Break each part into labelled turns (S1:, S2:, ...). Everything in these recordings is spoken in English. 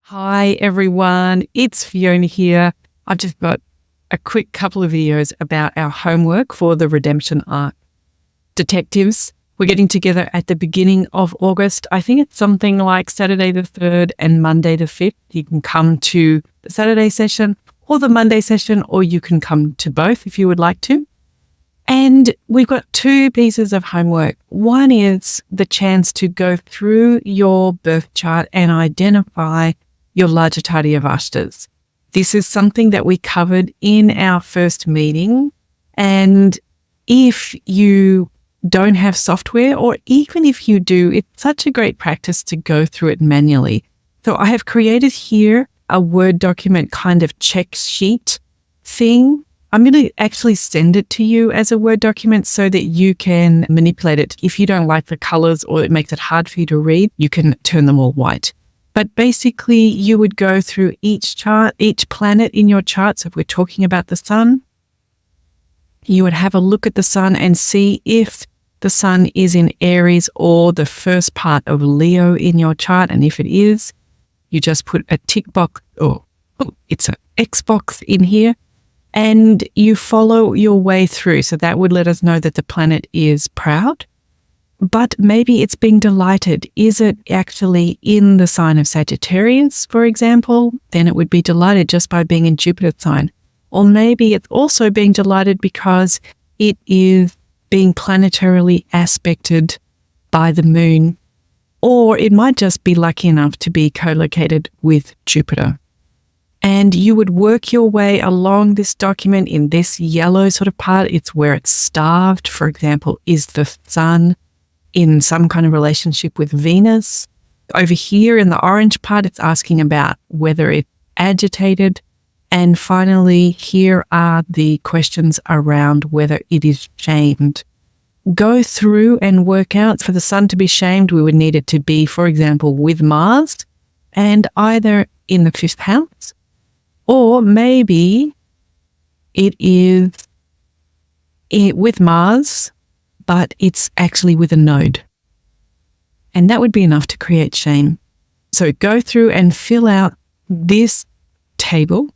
S1: Hi everyone, it's Fiona here. I've just got a quick couple of videos about our homework for the redemption arc. Detectives, we're getting together at the beginning of August. I think it's something like Saturday the 3rd and Monday the 5th. You can come to the Saturday session or the Monday session, or you can come to both if you would like to. And we've got two pieces of homework. One is the chance to go through your birth chart and identify your Lajjitaadi Avashtas. This is something that we covered in our first meeting. And if you don't have software, or even if you do, it's such a great practice to go through it manually. So I have created here a Word document kind of check sheet thing. I'm going to actually send it to you as a Word document so that you can manipulate it. If you don't like the colors or it makes it hard for you to read, you can turn them all white. But basically, you would go through each chart, each planet in your chart. So if we're talking about the sun, you would have a look at the sun and see if the sun is in Aries or the first part of Leo in your chart. And if it is, you just put a tick box, or it's an X box in here, and you follow your way through. So that would let us know that the planet is proud. But maybe it's being delighted. Is it actually in the sign of Sagittarius, for example? Then it would be delighted just by being in Jupiter's sign. Or maybe it's also being delighted because it is being planetarily aspected by the moon. Or it might just be lucky enough to be co-located with Jupiter. And you would work your way along this document in this yellow sort of part. It's where it's starved. For example, is the sun in some kind of relationship with Venus? Over here in the orange part, it's asking about whether it's agitated. And finally, here are the questions around whether it is shamed. Go through and work out. For the sun to be shamed, we would need it to be, for example, with Mars and either in the 5th house, or maybe it is with Mars, but it's actually with a node. And that would be enough to create shame. So go through and fill out this table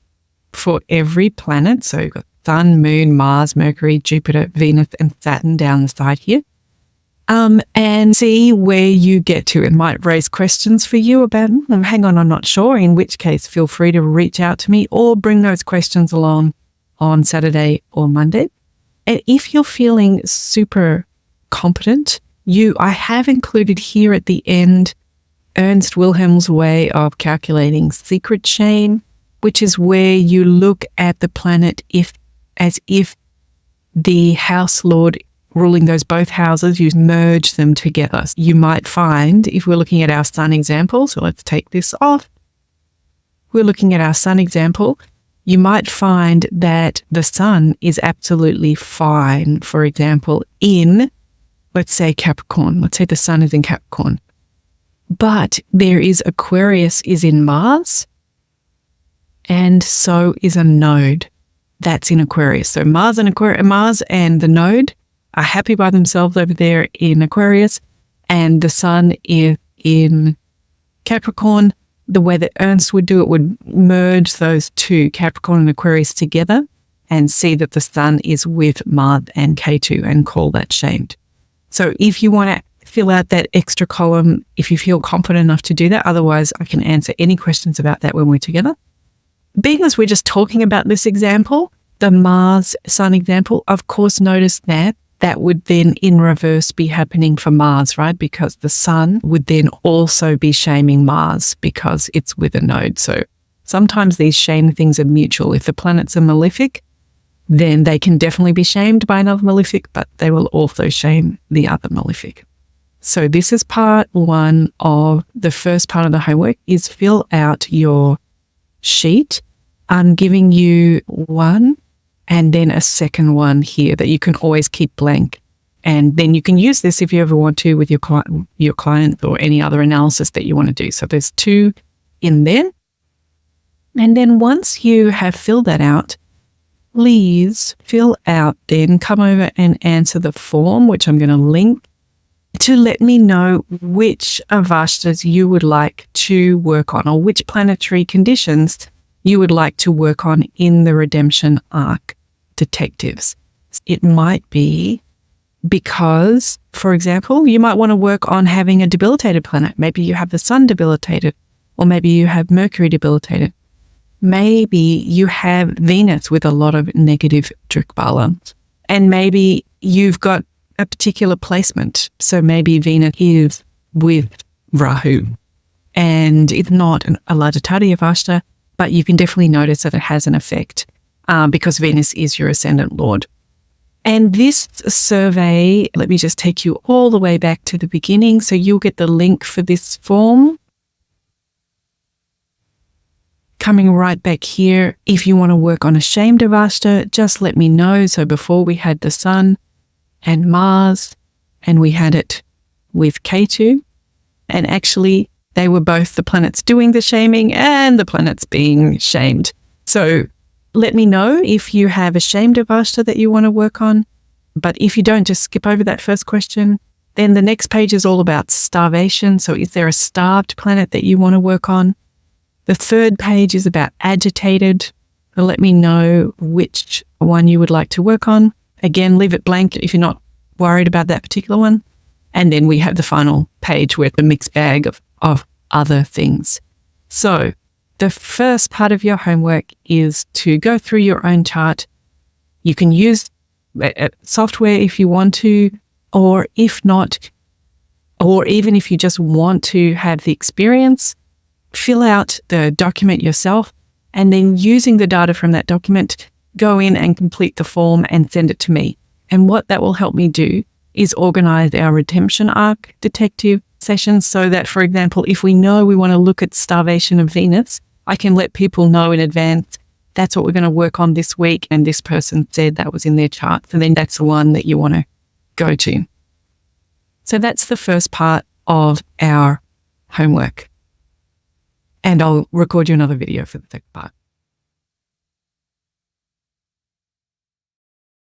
S1: for every planet. So you've got Sun, Moon, Mars, Mercury, Jupiter, Venus, and Saturn down the side here. And see where you get to. It might raise questions for you about, hang on, I'm not sure, in which case feel free to reach out to me or bring those questions along on Saturday or Monday. And if you're feeling super competent, I have included here at the end Ernst Wilhelm's way of calculating secret shame, which is where you look at the planet as if the house lord ruling those both houses, you merge them together. You might find, if we're looking at our sun example, so let's take this off. We're looking at our sun example. You might find that the sun is absolutely fine, for example, in, let's say, Capricorn. Let's say the sun is in Capricorn. But there is Aquarius is in Mars, and so is a node that's in Aquarius. So Mars and the node are happy by themselves over there in Aquarius, and the sun is in Capricorn. The way that Ernst would do it would merge those two, Capricorn and Aquarius, together and see that the sun is with Mars and K2 and call that shamed. So if you want to fill out that extra column, if you feel confident enough to do that, otherwise I can answer any questions about that when we're together. Being as we're just talking about this example, the Mars sun example, of course, notice that would then in reverse be happening for Mars, right? Because the sun would then also be shaming Mars because it's with a node. So sometimes these shame things are mutual. If the planets are malefic, then they can definitely be shamed by another malefic, but they will also shame the other malefic. So this is part one of the first part of the homework, is fill out your sheet. I'm giving you one and then a second one here that you can always keep blank. And then you can use this if you ever want to with your client or any other analysis that you want to do. So there's two in there. And then once you have filled that out, please fill out, then come over and answer the form, which I'm going to link to let me know which Avashtas you would like to work on, or which planetary conditions you would like to work on in the redemption arc detectives. It might be because, for example, you might want to work on having a debilitated planet. Maybe you have the sun debilitated, or maybe you have Mercury debilitated. Maybe you have Venus with a lot of negative Drikbala, and maybe you've got a particular placement. So maybe Venus is with Rahu, and it's not a Lajjitaadi Avashta, but you can definitely notice that it has an effect because Venus is your ascendant lord. And this survey, let me just take you all the way back to the beginning. So you'll get the link for this form coming right back here. If you want to work on a shamed Avashta, just let me know. So before we had the Sun and Mars, and we had it with Ketu. And actually, they were both the planets doing the shaming and the planets being shamed. So let me know if you have a shamed Avashta that you want to work on. But if you don't, just skip over that first question. Then the next page is all about starvation. So is there a starved planet that you want to work on? The third page is about agitated. So let me know which one you would like to work on. Again, leave it blank if you're not worried about that particular one. And then we have the final page with a mixed bag of other things. So the first part of your homework is to go through your own chart. You can use software if you want to, or if not, or even if you just want to have the experience, fill out the document yourself, and then using the data from that document, go in and complete the form and send it to me. And what that will help me do is organize our redemption arc detective sessions so that, for example, if we know we want to look at starvation of Venus, I can let people know in advance, that's what we're going to work on this week. And this person said that was in their chart. So then that's the one that you want to go to. So that's the first part of our homework. And I'll record you another video for the second part.